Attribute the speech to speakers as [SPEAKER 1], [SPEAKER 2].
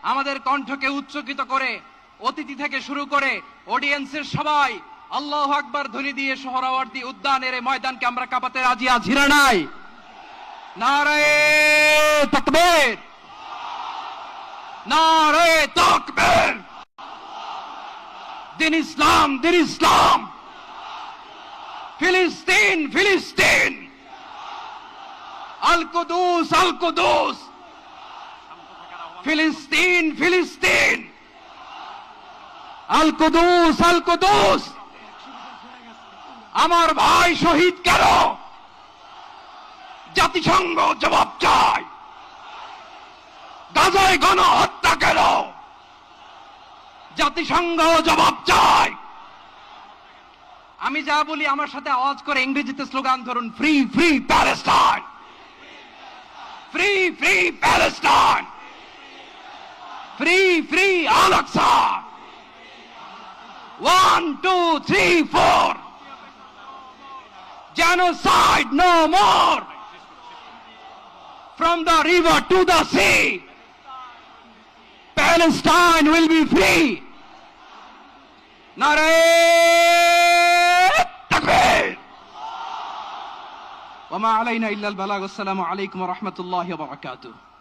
[SPEAKER 1] আমাদের কণ্ঠকে উচ্চকিত করে অতিথি থেকে শুরু করে অডিয়েন্সের সবাই আল্লাহু আকবার ধ্বনি দিয়ে সোহরাওয়ার্দী উদ্যানের এই ময়দানকে আমরা কাঁপাতে রাজি আছি না নাই? নারায়ে তাকবীর, নারায়ে তাকবীর। দিন ইসলাম, দিন ইসলাম। ফিলিস্তিন, ফিলিস্তিন। আল কুদুস, আল কুদুস। ফিলিস্তিন, ফিলিস্তিন। আল কুদুস, আল কুদুস। আমার ভাই শহীদ কেন? জাতিসংঘ জবাব চায়। গাজায় গণহত্যা কেন? জাতিসংঘ জবাব চায়। আমি যা বলি আমার সাথে আওয়াজ করে ইংরেজিতে স্লোগান ধরুন, free free Palestine, free free Palestine, free free Al Aqsa. 1 2 3 4, genocide no more. From the river to the sea, Palestine will be free. Nare takbir. Wa ma alayna illa al balagh. Assalamu alaykum wa rahmatullahi wa barakatuh.